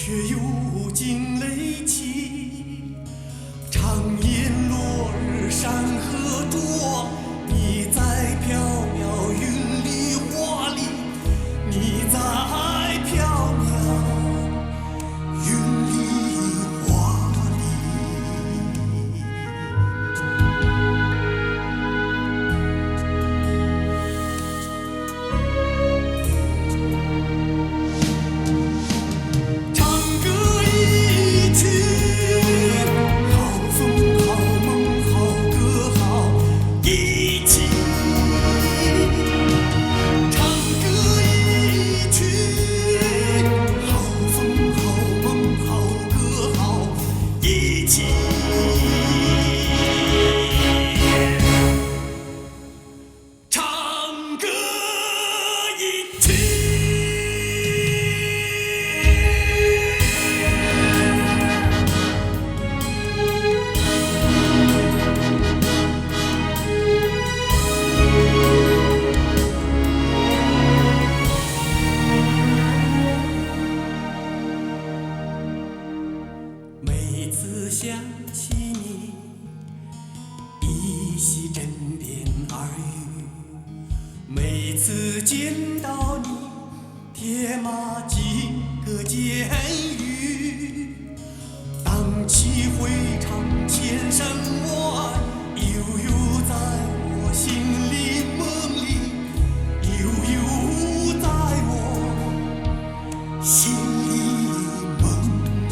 却又惊雷起，长夜落日山河灼，你在缥缈云里花里，你在缥缈云里花里。唱歌一曲，好风好梦好歌好一起。唱歌一曲，好风好梦好歌好一起。唱歌一曲。每次想起你，依稀枕边耳语；每次见到你，铁马几个监狱。荡气回肠千山外，悠悠在我心里梦里，悠悠在我心里梦里。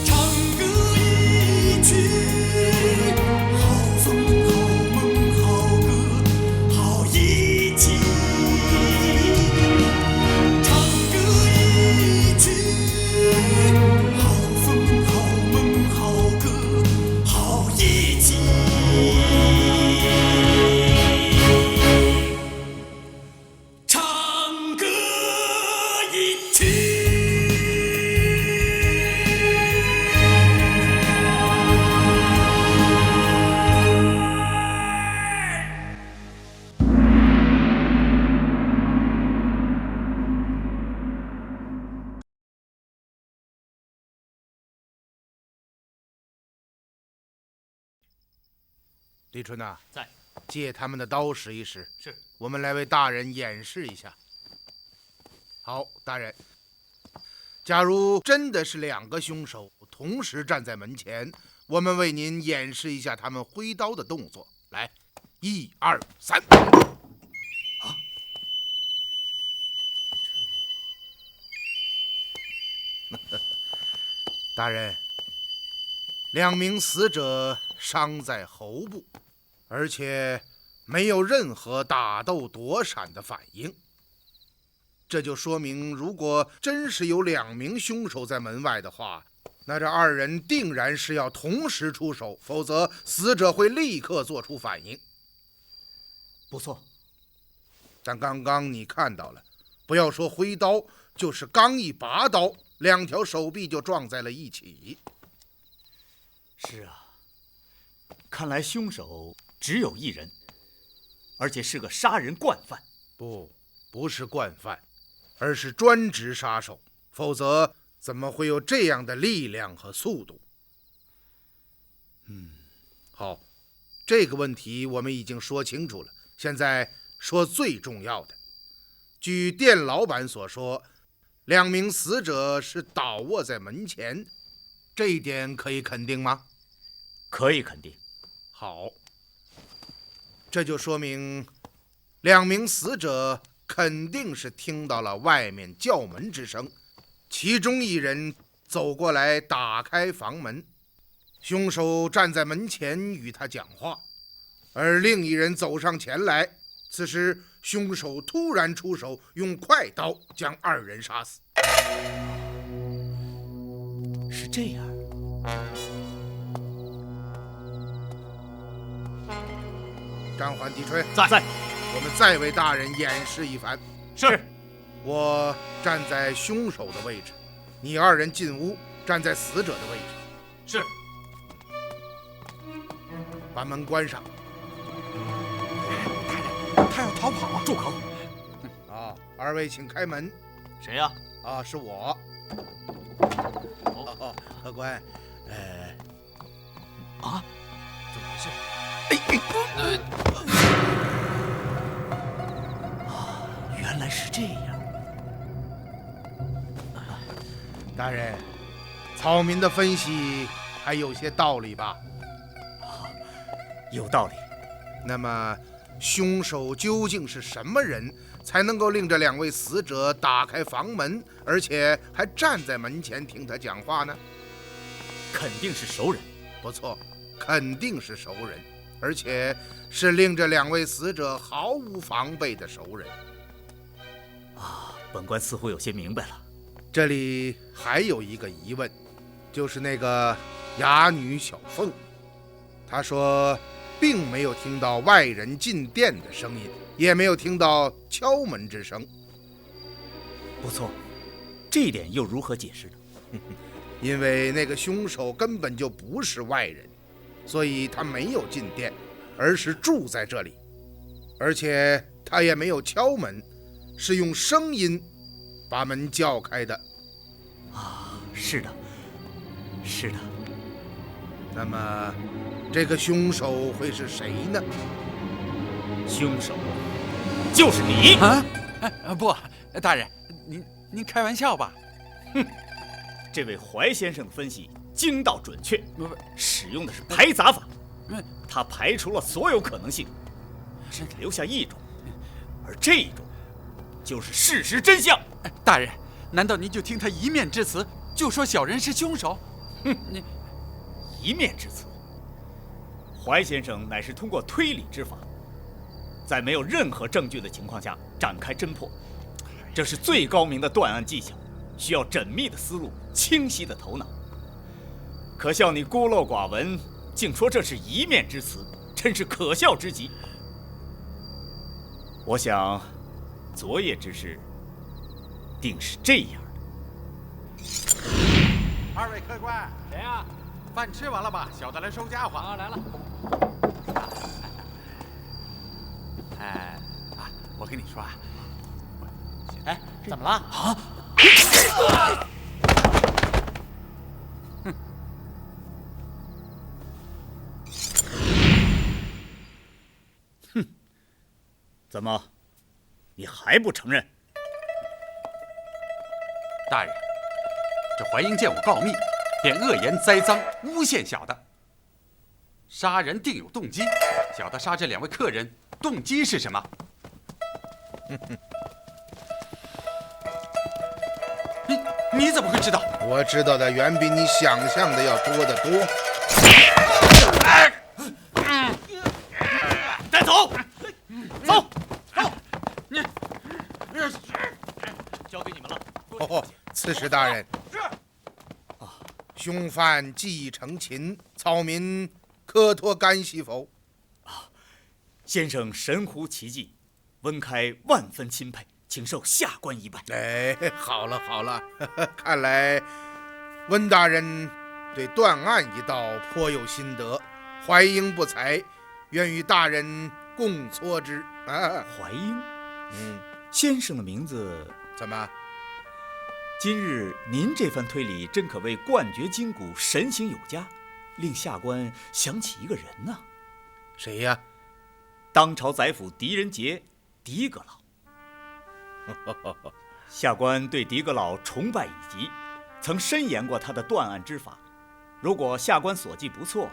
唱歌一曲，好风好梦好歌好一起。唱歌一曲，好风好梦好歌好一起。唱歌一曲。李春呐，在。借他们的刀使一使，是。我们来为大人演示一下。好，大人，假如真的是两个凶手同时站在门前，我们为您演示一下他们挥刀的动作。来，1、2、3。大人，两名死者伤在喉部，而且没有任何打斗躲闪的反应。这就说明，如果真是有2名凶手在门外的话，那这2人定然是要同时出手，否则死者会立刻做出反应。不错。但刚刚你看到了，不要说挥刀，就是刚一拔刀，2条手臂就撞在了一起。是啊，看来凶手只有1人，而且是个杀人惯犯。不是惯犯，而是专职杀手，否则怎么会有这样的力量和速度？好，这个问题我们已经说清楚了，现在说最重要的。据店老板所说，2名死者是倒卧在门前，这一点可以肯定吗？可以肯定。好，这就说明2名死者肯定是听到了外面叫门之声，其中1人走过来打开房门，凶手站在门前与他讲话，而另1人走上前来，此时凶手突然出手，用快刀将2人杀死。是这样。张环、狄春在。我们再为大人演示一番。是。我站在凶手的位置，你2人进屋，站在死者的位置。是。把门关上。他要逃跑，住口！啊，二位请开门。谁呀？啊，是我。哦，客官，啊，怎么回事？原来是这样。大人，草民的分析还有些道理吧？有道理。那么，凶手究竟是什么人，才能够令这2位死者打开房门，而且还站在门前听他讲话呢？肯定是熟人。不错，肯定是熟人，而且是令这2位死者毫无防备的熟人。啊，本官似乎有些明白了。这里还有一个疑问，就是那个哑女小凤，她说并没有听到外人进店的声音，也没有听到敲门之声。不错，这一点又如何解释呢？因为那个凶手根本就不是外人，所以他没有进店，而是住在这里，而且他也没有敲门，是用声音把门叫开的。啊，是的，是的。那么，这个凶手会是谁呢？凶手就是你！啊！不，大人，您开玩笑吧？哼，这位怀先生的分析精到准确，不，使用的是排杂法，嗯，他排除了所有可能性，只留下一种，而这一种就是事实真相。大人，难道您就听他一面之词，就说小人是凶手？哼，一面之词。怀先生乃是通过推理之法，在没有任何证据的情况下展开侦破，这是最高明的断案技巧，需要缜密的思路，清晰的头脑。可笑你孤陋寡闻，竟说这是一面之词，真是可笑之极。我想，昨夜之事定是这样的。2位客官，谁呀？饭吃完了吧？小的来收家伙。啊，来了。我跟你说啊，哎，怎么了？啊！哼！怎么，你还不承认？大人，这怀英见我告密，便恶言栽赃，诬陷小的。杀人定有动机，小的杀这2位客人，动机是什么？你怎么会知道？我知道的远比你想象的要多得多。带走，走，走！交给你们了。哦，刺史大人，是。凶犯既已成擒，草民可托干系否？先生神乎其技，温开万分钦佩，请受下官一拜。哎，好了好了，看来温大人对断案一道颇有心得，怀英不才，愿与大人共磋之啊。怀英，先生的名字怎么？今日您这番推理真可谓冠绝今古，神行有加，令下官想起一个人呐。谁呀？当朝宰辅狄仁杰，狄阁老。下官对狄阁老崇拜已极，曾深研过他的断案之法。如果下官所记不错，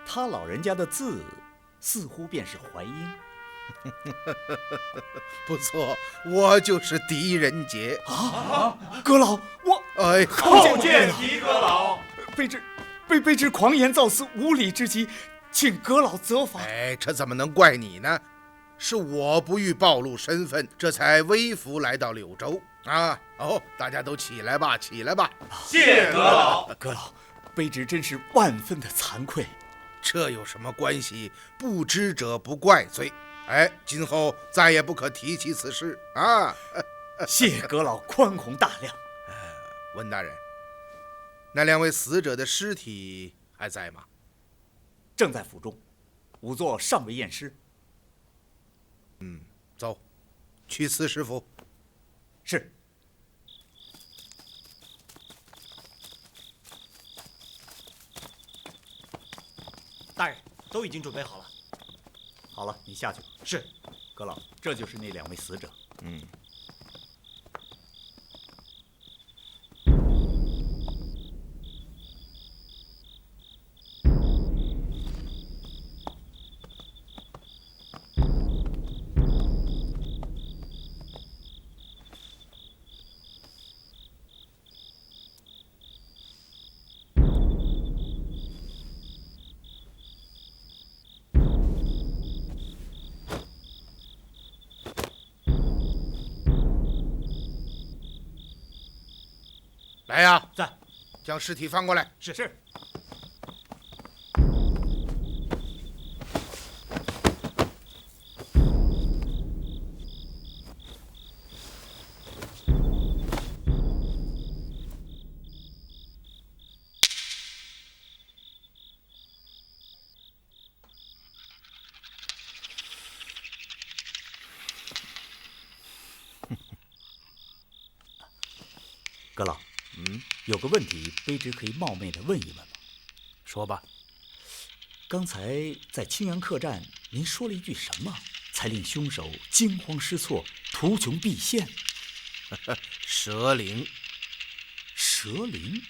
他老人家的字似乎便是怀英。不错，我就是狄仁杰啊！阁老，我叩见狄阁老。卑职狂言造次，无礼之极，请阁老责罚。哎，这怎么能怪你呢？是我不欲暴露身份，这才微服来到柳州啊！哦，大家都起来吧，起来吧！谢阁老。阁老，卑职真是万分的惭愧。这有什么关系？不知者不怪罪。哎，今后再也不可提起此事啊！谢阁老宽宏大量。温大人，那2位死者的尸体还在吗？正在府中。仵作尚未验尸。走，去刺师傅。是。大人，都已经准备好了。好了，你下去吧。是。阁老，这就是那2位死者。来呀，在。将尸体翻过来。是。阁老，有个问题，卑职可以冒昧的问一问吗？说吧。刚才在青阳客栈，您说了一句什么，才令凶手惊慌失措、图穷匕现？蛇灵。蛇灵？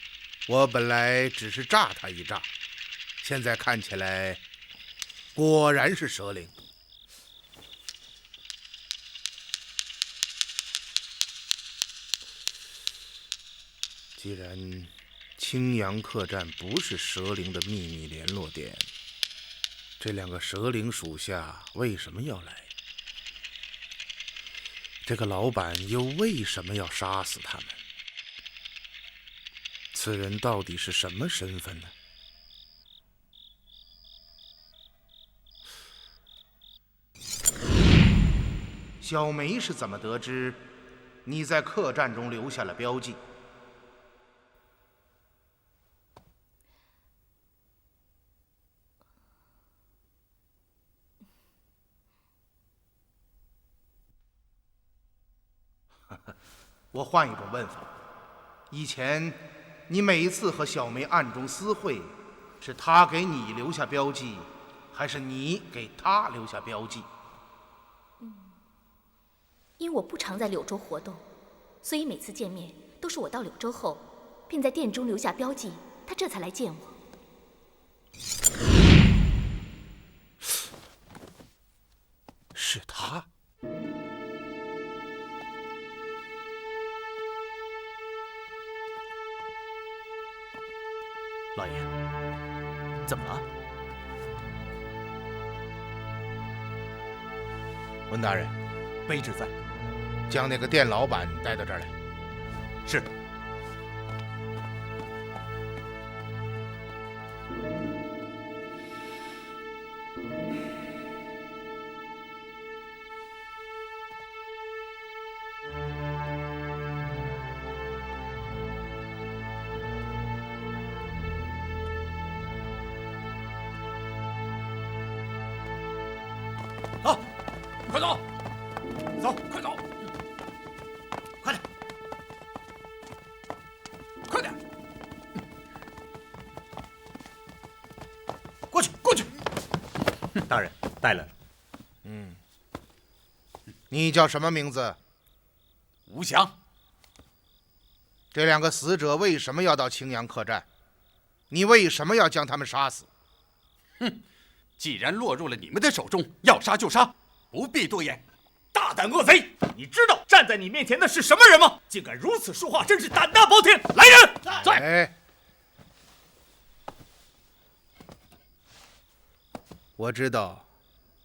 我本来只是炸他一炸，现在看起来，果然是蛇灵。既然青阳客栈不是蛇灵的秘密联络点，这2个蛇灵属下为什么要来？这个老板又为什么要杀死他们？此人到底是什么身份呢？小梅是怎么得知你在客栈中留下了标记？我换一种问法，以前你每一次和小梅暗中私会，是她给你留下标记，还是你给她留下标记？因我不常在柳州活动，所以每次见面都是我到柳州后，便在店中留下标记，他这才来见我。是他。老爷，怎么了？温大人，卑职在。将那个店老板带到这儿来。是。好，快走，走，快走，快点，快点，过去，过去。大人，带来了。你叫什么名字？吴翔。这2个死者为什么要到青阳客栈？你为什么要将他们杀死？既然落入了你们的手中，要杀就杀，不必多言。大胆恶贼！你知道站在你面前的是什么人吗？竟敢如此说话，真是胆大包天！来人，在！哎，我知道，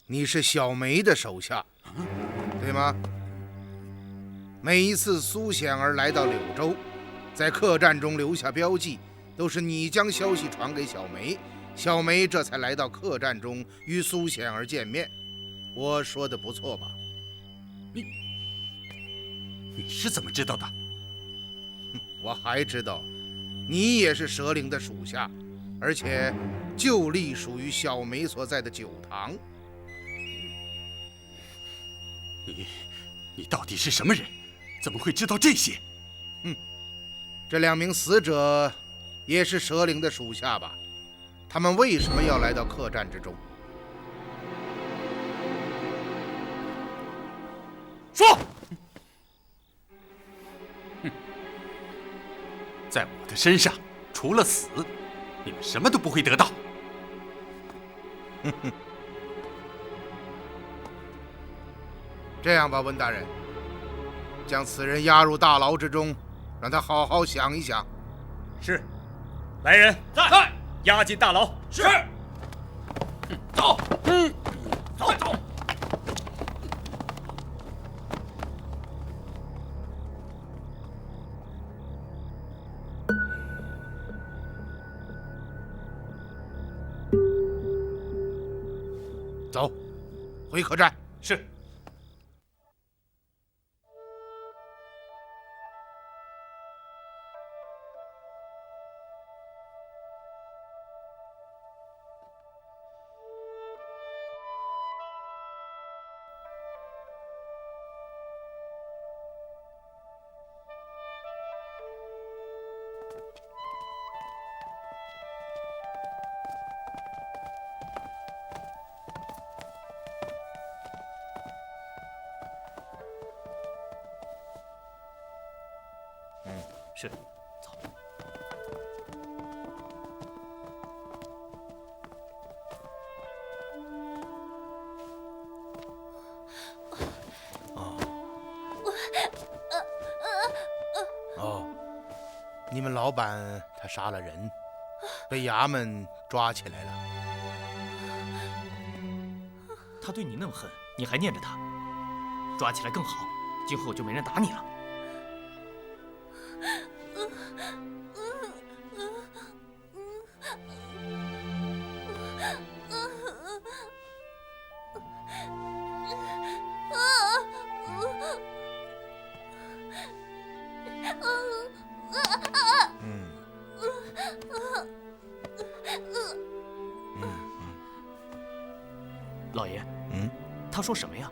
你是小梅的手下，对吗？每一次苏显儿来到柳州，在客栈中留下标记，都是你将消息传给小梅，小梅这才来到客栈中与苏显儿见面。我说的不错吧？你是怎么知道的？我还知道，你也是蛇灵的属下，而且就隶属于小梅所在的酒堂。你到底是什么人？怎么会知道这些？这2名死者也是蛇灵的属下吧？他们为什么要来到客栈之中？说！在我的身上，除了死，你们什么都不会得到。这样吧，温大人，将此人押入大牢之中，让他好好想一想。是，来人，在，押进大牢。是。走，走。走，回客栈。是。是，走。哦，你们老板他杀了人，被衙门抓起来了。他对你那么狠，你还念着他，抓起来更好，今后就没人打你了。老爷，他说什么呀？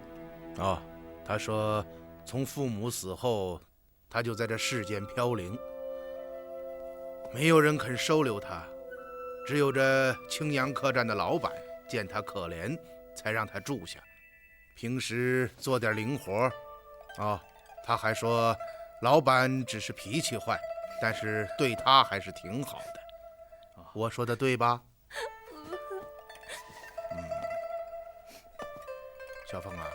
哦，他说从父母死后，他就在这世间飘零，没有人肯收留他，只有这青阳客栈的老板见他可怜，才让他住下。平时做点零活。哦，他还说老板只是脾气坏，但是对他还是挺好的。我说的对吧？小凤啊，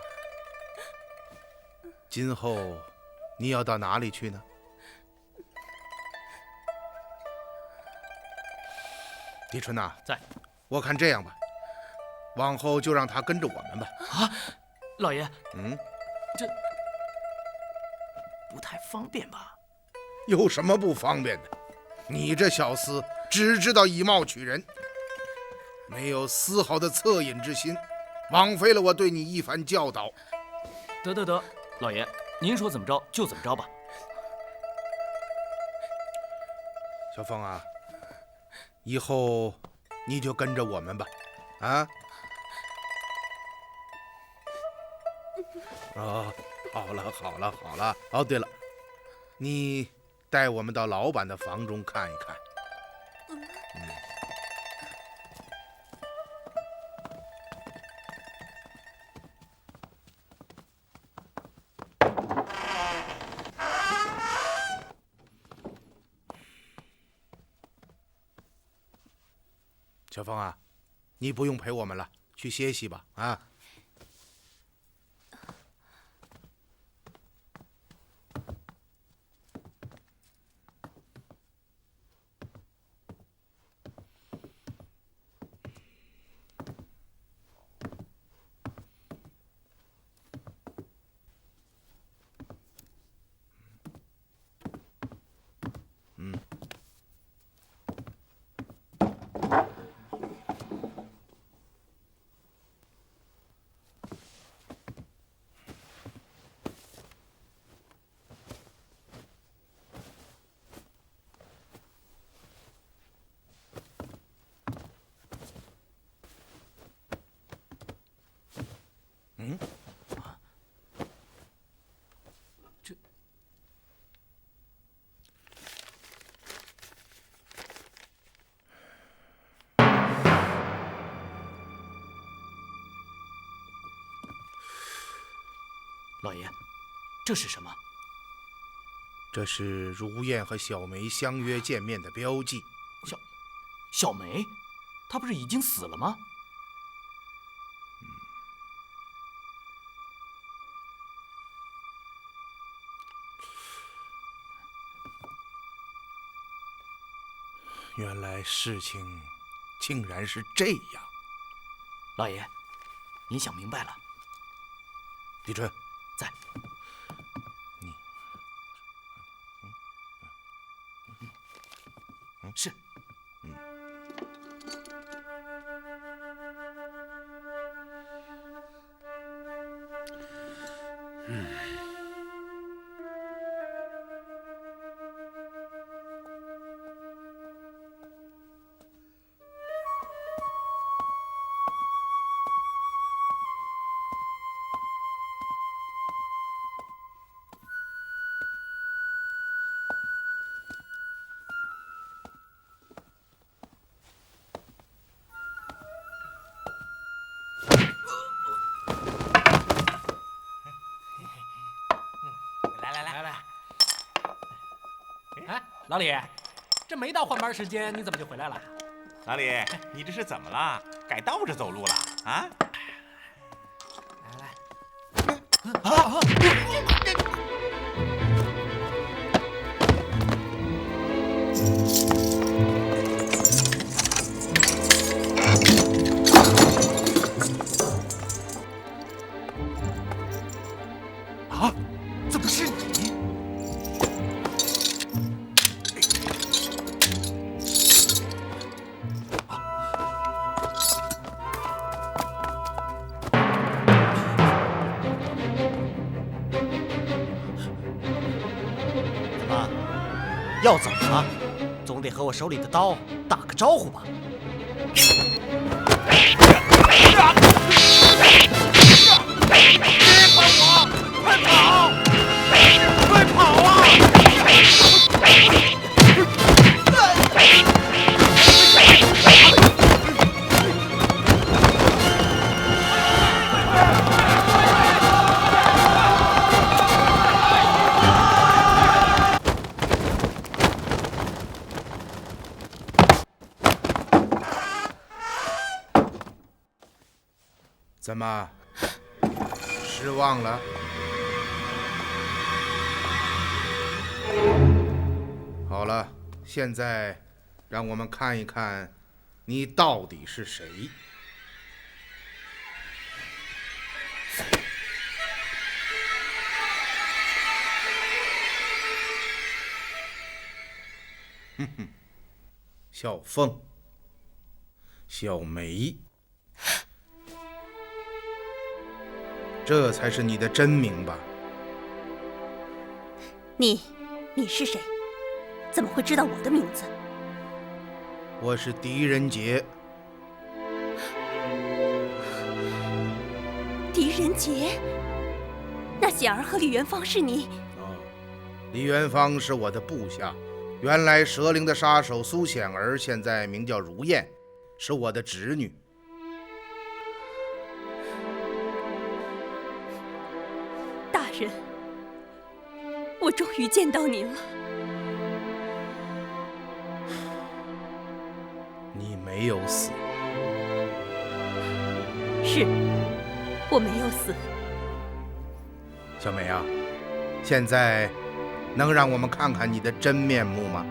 今后你要到哪里去呢？狄春呐，在。我看这样吧，往后就让他跟着我们吧。啊，老爷，这不太方便吧？有什么不方便的？你这小厮只知道以貌取人，没有丝毫的恻隐之心，枉费了我对你一番教导。得，老爷，您说怎么着就怎么着吧。小凤啊，以后你就跟着我们吧，啊？哦，好了。哦，对了，你带我们到老板的房中看一看。小凤啊，你不用陪我们了，去歇息吧，啊。老爷，这是什么？这是如燕和小梅相约见面的标记。小梅，她不是已经死了吗？原来事情竟然是这样。老爷，您想明白了。李春，在。是。老李，这没到换班时间，你怎么就回来了？老李，你这是怎么了？改倒着走路了啊？啊，怎么是你？要走啊，总得和我手里的刀打个招呼吧。别管我，快跑！快跑啊！怎么，失望了？好了，现在让我们看一看，你到底是谁？哼哼，小凤，小梅。这才是你的真名吧？你是谁？怎么会知道我的名字？我是狄仁杰。狄仁杰？那显儿和李元芳是你？哦，李元芳是我的部下。原来蛇灵的杀手苏显儿，现在名叫如燕，是我的侄女。大人，我终于见到您了。你没有死。是，我没有死。小梅啊，现在能让我们看看你的真面目吗？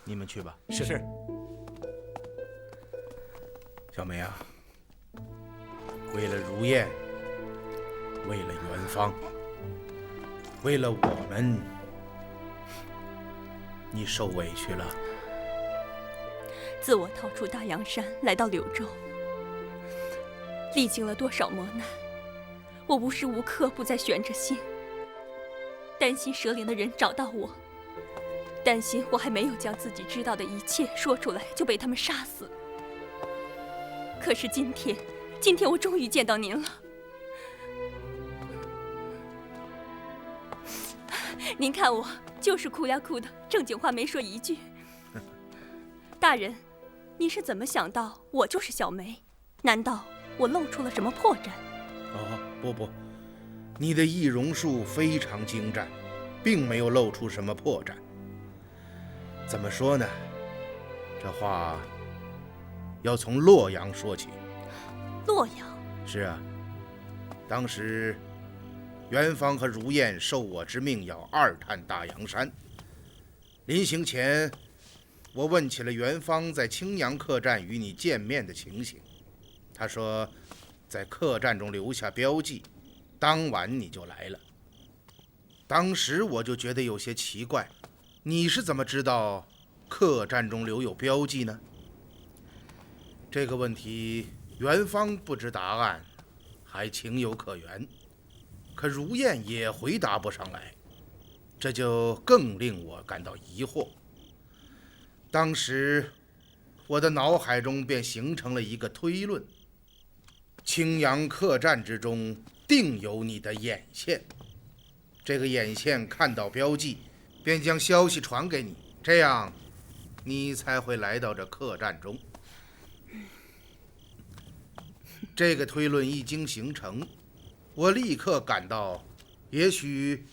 你们去吧。是。小梅啊，为了如燕，为了元芳，为了我们，你受委屈了。自我逃出大洋山，来到柳州，历经了多少磨难，我无时无刻不在悬着心，担心蛇灵的人找到我，担心我还没有将自己知道的一切说出来就被他们杀死。可是今天我终于见到您了。您看我就是哭呀哭的，正经话没说一句。大人，您是怎么想到我就是小梅？难道我露出了什么破绽？哦，不，你的易容术非常精湛，并没有露出什么破绽。怎么说呢？这话要从洛阳说起。洛阳？是啊，当时元芳和如燕受我之命要二探大阳山。临行前，我问起了元芳在青阳客栈与你见面的情形。他说，在客栈中留下标记，当晚你就来了。当时我就觉得有些奇怪，你是怎么知道客栈中留有标记呢？这个问题元芳不知答案，还情有可原，可如燕也回答不上来，这就更令我感到疑惑。当时我的脑海中便形成了一个推论：青阳客栈之中定有你的眼线，这个眼线看到标记，便将消息传给你，这样你才会来到这客栈中。这个推论一经形成，我立刻感到，也许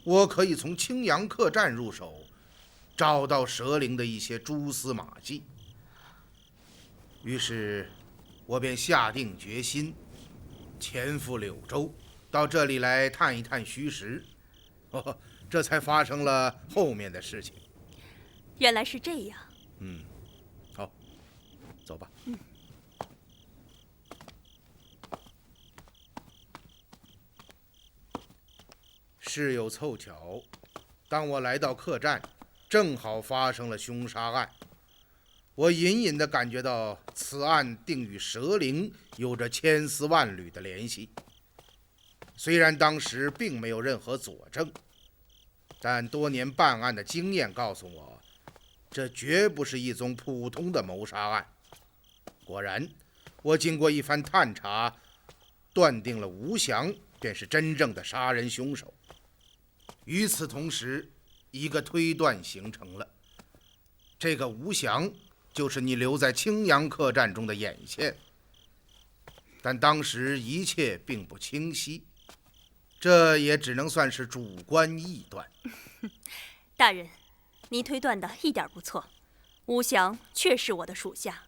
我可以从青阳客栈入手，找到蛇灵的一些蛛丝马迹。于是我便下定决心，前赴柳州，到这里来探一探虚实。这才发生了后面的事情。原来是这样。好，走吧。事有凑巧，当我来到客栈，正好发生了凶杀案。我隐隐地感觉到此案定与蛇灵有着千丝万缕的联系。虽然当时并没有任何佐证，但多年办案的经验告诉我，这绝不是一宗普通的谋杀案。果然，我经过一番探查，断定了吴翔便是真正的杀人凶手。与此同时，一个推断形成了，这个吴翔就是你留在青阳客栈中的眼线。但当时一切并不清晰，这也只能算是主观臆断。大人，您推断的一点不错，吴翔确是我的属下。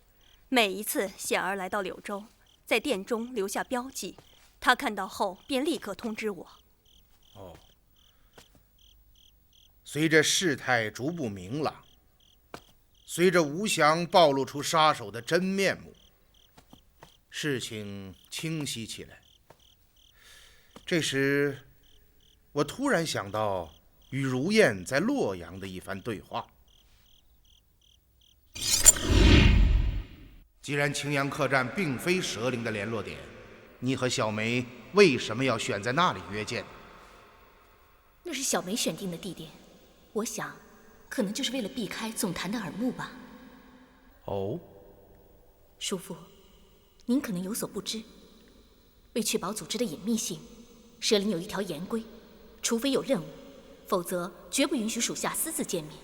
每一次显儿来到柳州，在店中留下标记，他看到后便立刻通知我。随着事态逐步明朗，随着吴翔暴露出杀手的真面目，事情清晰起来。这时，我突然想到与如燕在洛阳的一番对话。既然青阳客栈并非蛇灵的联络点，你和小梅为什么要选在那里约见？那是小梅选定的地点，我想，可能就是为了避开总坛的耳目吧。哦，叔父，您可能有所不知，为确保组织的隐秘性，蛇灵有一条严规，除非有任务，否则绝不允许属下私自见面。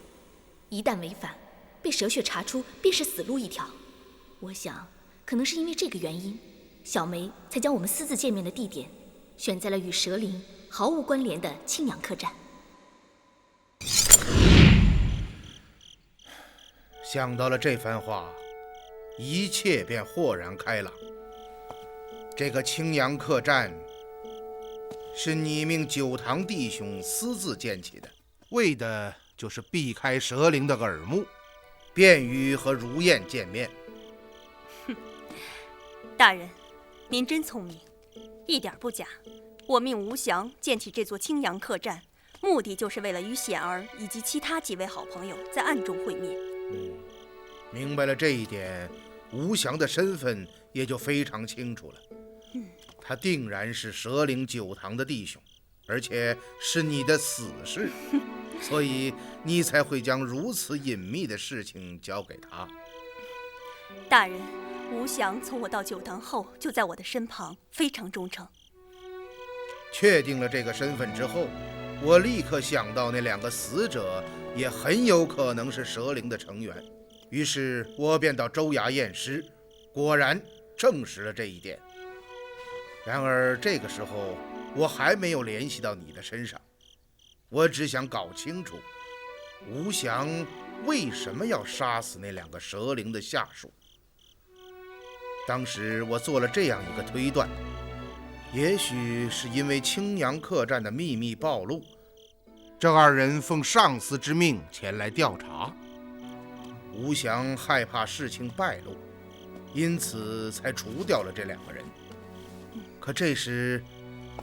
一旦违反，被蛇血查出，便是死路一条。我想，可能是因为这个原因，小梅才将我们私自见面的地点选在了与蛇灵毫无关联的青阳客栈。想到了这番话，一切便豁然开朗。这个青阳客栈是你命九堂弟兄私自建起的，为的就是避开蛇灵的耳目，便于和如燕见面。大人，您真聪明，一点不假。我命吴翔建起这座青阳客栈，目的就是为了与显儿以及其他几位好朋友在暗中会面。明白了这一点，吴翔的身份也就非常清楚了。他定然是蛇灵九堂的弟兄，而且是你的死士，所以你才会将如此隐秘的事情交给他。大人，吴祥从我到酒堂后就在我的身旁，非常忠诚。确定了这个身份之后，我立刻想到那2个死者也很有可能是蛇灵的成员，于是我便到州衙验尸，果然证实了这一点。然而这个时候我还没有联系到你的身上，我只想搞清楚吴祥为什么要杀死那2个蛇灵的下属。当时我做了这样一个推断，也许是因为青阳客栈的秘密暴露，这2人奉上司之命前来调查，吴祥害怕事情败露，因此才除掉了这2个人。可这时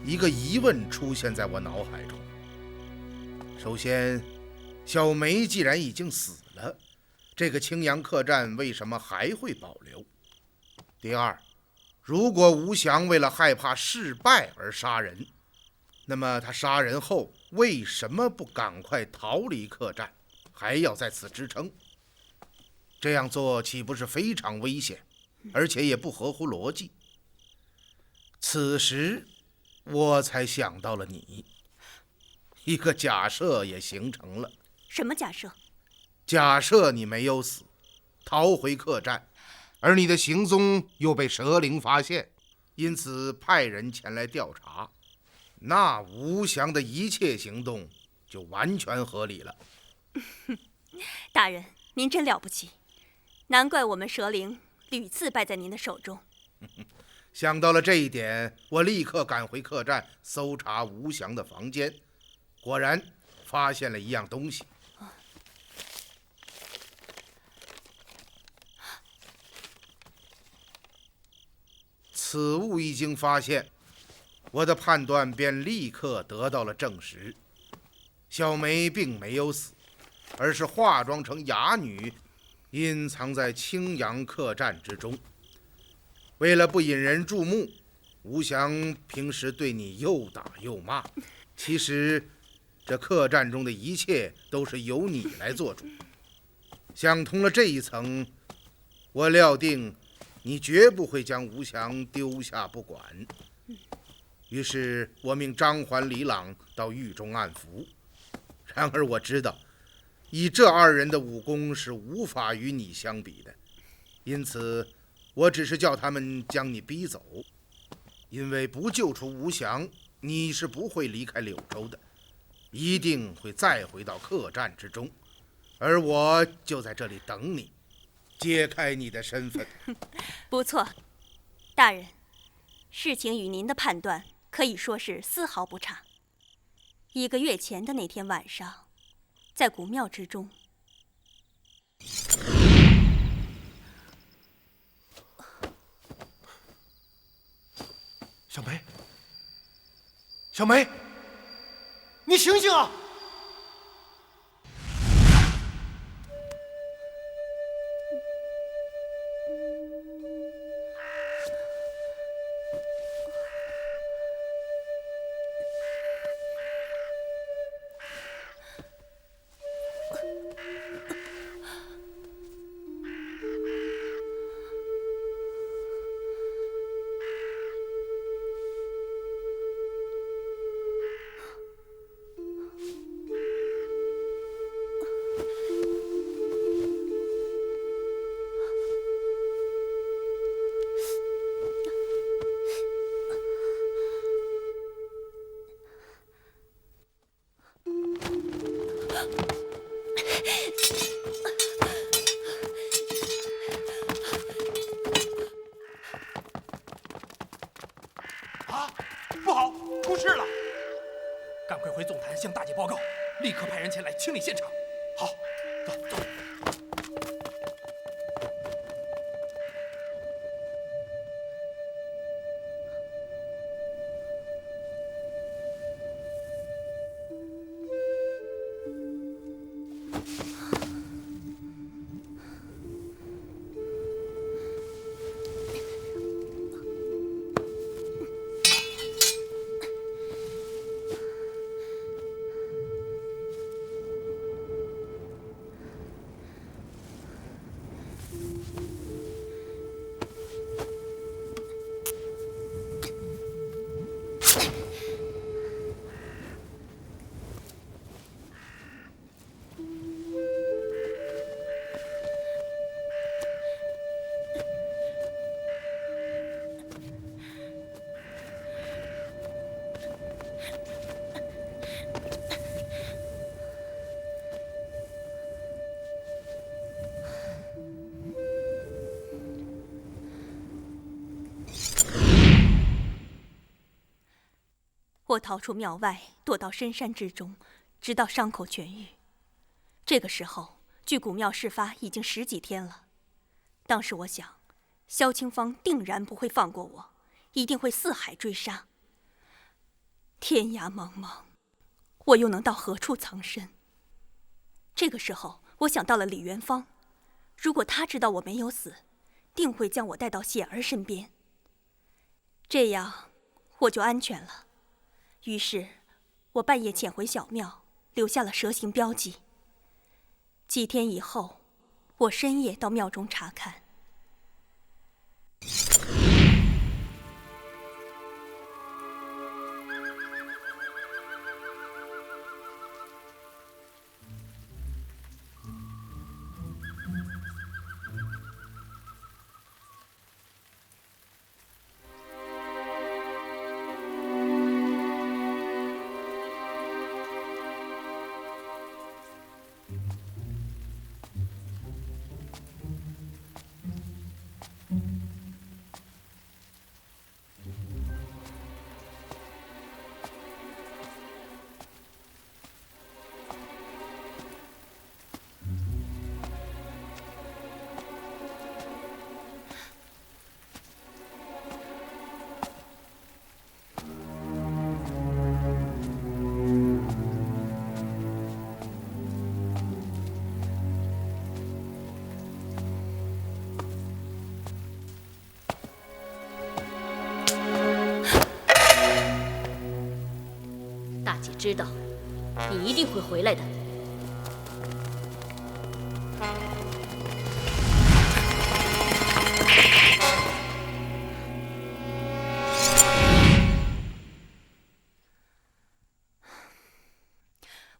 一个疑问出现在我脑海中。首先，小梅既然已经死了，这个青阳客栈为什么还会保留？第二，如果吴祥为了害怕失败而杀人，那么他杀人后为什么不赶快逃离客栈，还要在此支撑？这样做岂不是非常危险，而且也不合乎逻辑？此时我才想到了你，一个假设也形成了。什么假设？假设你没有死，逃回客栈，而你的行踪又被蛇灵发现，因此派人前来调查，那吴祥的一切行动就完全合理了。大人，您真了不起，难怪我们蛇灵屡次败在您的手中。想到了这一点，我立刻赶回客栈搜查吴祥的房间，果然发现了一样东西。此物一经发现，我的判断便立刻得到了证实。小梅并没有死，而是化妆成哑女，隐藏在青阳客栈之中。为了不引人注目，吴祥平时对你又打又骂，其实这客栈中的一切都是由你来做主。想通了这一层，我料定你绝不会将吴祥丢下不管。于是我命张环、李朗到狱中按伏。然而我知道，以这2人的武功是无法与你相比的，因此我只是叫他们将你逼走。因为不救出吴祥，你是不会离开柳州的，一定会再回到客栈之中，而我就在这里等你，揭开你的身份。不错，大人，事情与您的判断可以说是丝毫不差。1个月前的那天晚上，在古庙之中，小梅，小梅，你醒醒啊！不好，出事了！赶快回总坛向大姐报告，立刻派人前来清理现场。好，走走。我逃出庙外，躲到深山之中，直到伤口痊愈。这个时候，距古庙事发已经10几天了。当时我想，萧清芳定然不会放过我，一定会四海追杀。天涯茫茫，我又能到何处藏身？这个时候，我想到了李元芳，如果他知道我没有死，定会将我带到显儿身边，这样我就安全了。于是，我半夜潜回小庙，留下了蛇形标记。几天以后，我深夜到庙中查看。大姐知道你一定会回来的。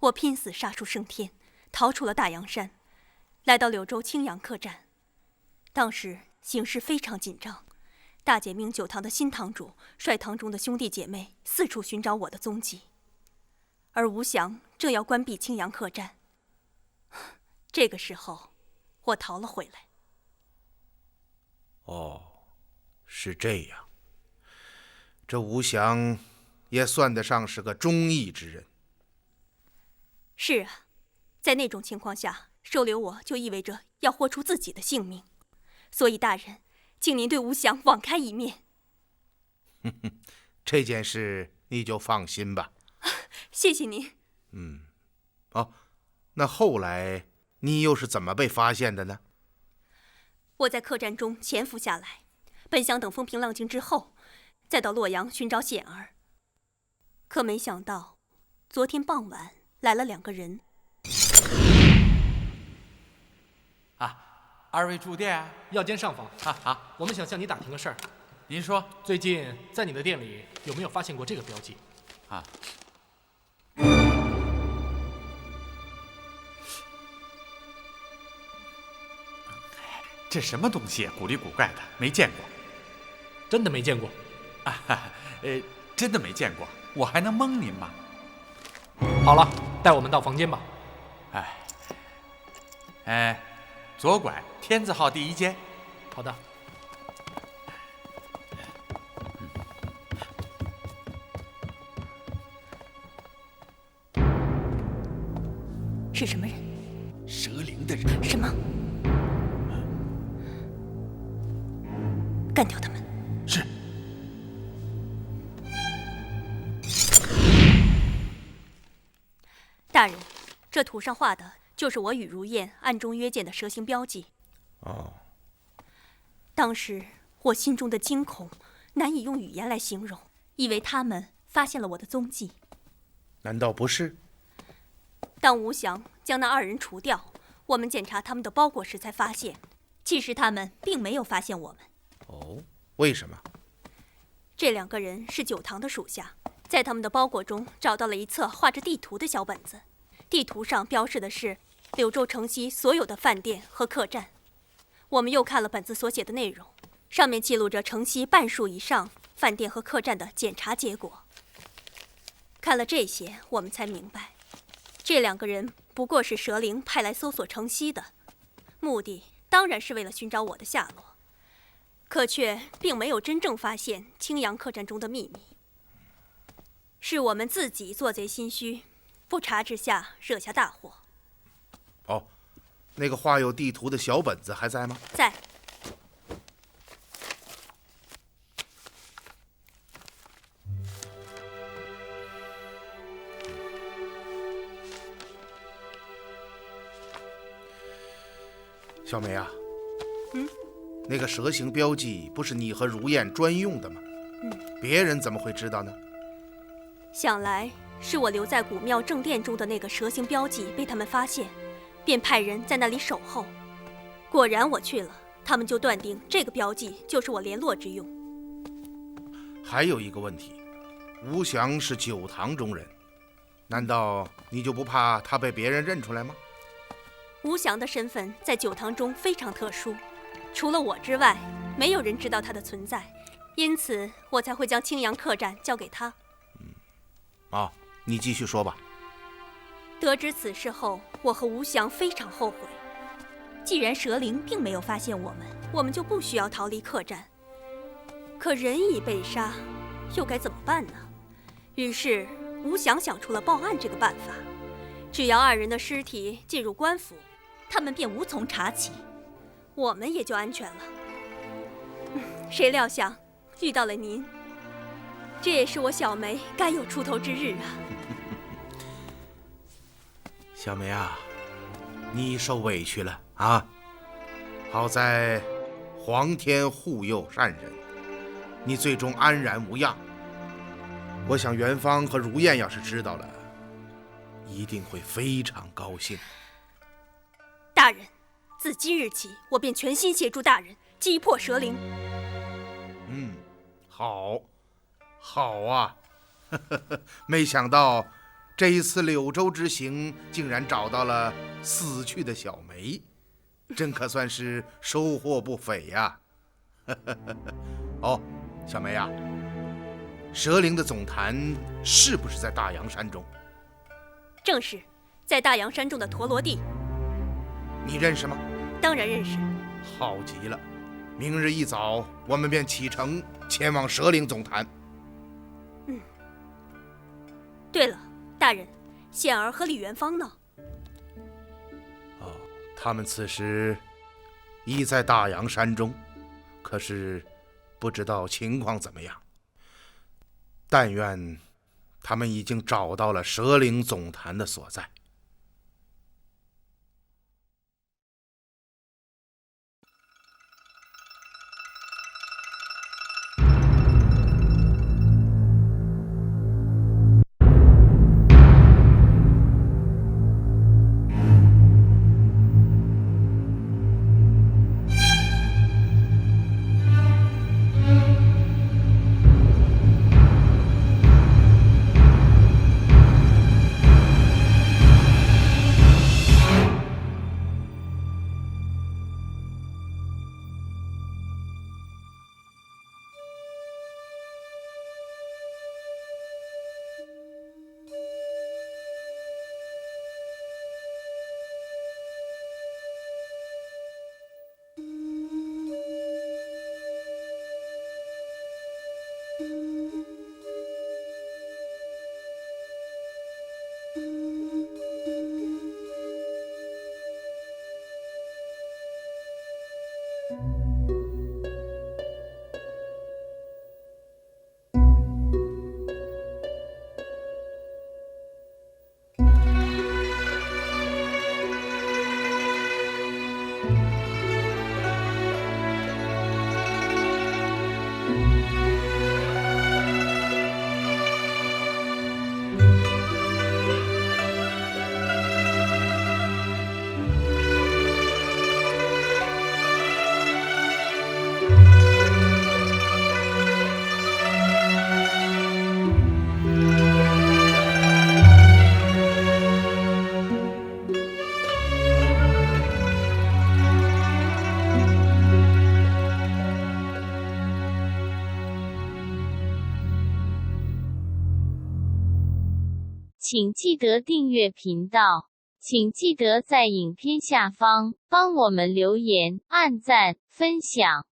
我拼死杀出升天，逃出了大阳山，来到柳州青阳客栈。当时形势非常紧张，大姐命酒堂的新堂主率堂中的兄弟姐妹四处寻找我的踪迹，而吴祥正要关闭青阳客栈。这个时候，我逃了回来。哦，是这样。这吴祥也算得上是个忠义之人。是啊，在那种情况下，收留我就意味着要豁出自己的性命，所以大人，请您对吴祥网开一面。这件事你就放心吧。谢谢您。哦，那后来你又是怎么被发现的呢？我在客栈中潜伏下来，本想等风平浪静之后，再到洛阳寻找显儿。可没想到，昨天傍晚来了2个人。二位住店要间上房。好，我们想向你打听个事儿。您说，最近在你的店里有没有发现过这个标记？这什么东西古里古怪的，没见过。真的没见过？真的没见过，我还能蒙您吗？好了，带我们到房间吧。左拐天字号第1间。好的。是什么人？蛇灵的人。什么？干掉他们。是。大人，这图上画的就是我与如燕暗中约见的蛇形标记。当时我心中的惊恐难以用语言来形容，以为他们发现了我的踪迹。难道不是？当吴祥将那2人除掉，我们检查他们的包裹时才发现，其实他们并没有发现我们。哦，为什么？这2个人是酒堂的属下，在他们的包裹中找到了一册画着地图的小本子，地图上标示的是柳州城西所有的饭店和客栈。我们又看了本子所写的内容，上面记录着城西半数以上饭店和客栈的检查结果。看了这些，我们才明白，这2个人不过是蛇灵派来搜索城西的，目的当然是为了寻找我的下落，可却并没有真正发现青阳客栈中的秘密。是我们自己做贼心虚，不察之下惹下大祸。哦，那个画有地图的小本子还在吗？在。小梅啊，那个蛇形标记不是你和如燕专用的吗？别人怎么会知道呢？想来是我留在古庙正殿中的那个蛇形标记被他们发现，便派人在那里守候。果然我去了，他们就断定这个标记就是我联络之用。还有一个问题，吴祥是九堂中人，难道你就不怕他被别人认出来吗？吴祥的身份在九堂中非常特殊，除了我之外，没有人知道他的存在，因此我才会将青阳客栈交给他。你继续说吧。得知此事后，我和吴祥非常后悔。既然蛇灵并没有发现我们就不需要逃离客栈。可人已被杀，又该怎么办呢？于是吴祥想出了报案这个办法，只要2人的尸体进入官府，他们便无从查起，我们也就安全了。谁料想遇到了您，这也是我小梅该有出头之日啊。小梅啊，你受委屈了啊！好在皇天护佑善人，你最终安然无恙。我想元芳和如燕要是知道了，一定会非常高兴。大人，自今日起，我便全心协助大人击破蛇灵。好啊！没想到这一次柳州之行，竟然找到了死去的小梅，真可算是收获不菲呀！小梅啊，蛇灵的总坛是不是在大阳山中？正是，在大阳山中的陀罗地。你认识吗？当然认识。好极了，明日一早我们便启程前往蛇灵总坛。对了，大人，宪儿和李元芳呢？他们此时已在大阳山中，可是不知道情况怎么样。但愿他们已经找到了蛇灵总坛的所在。请记得订阅频道，请记得在影片下方帮我们留言、按赞、分享。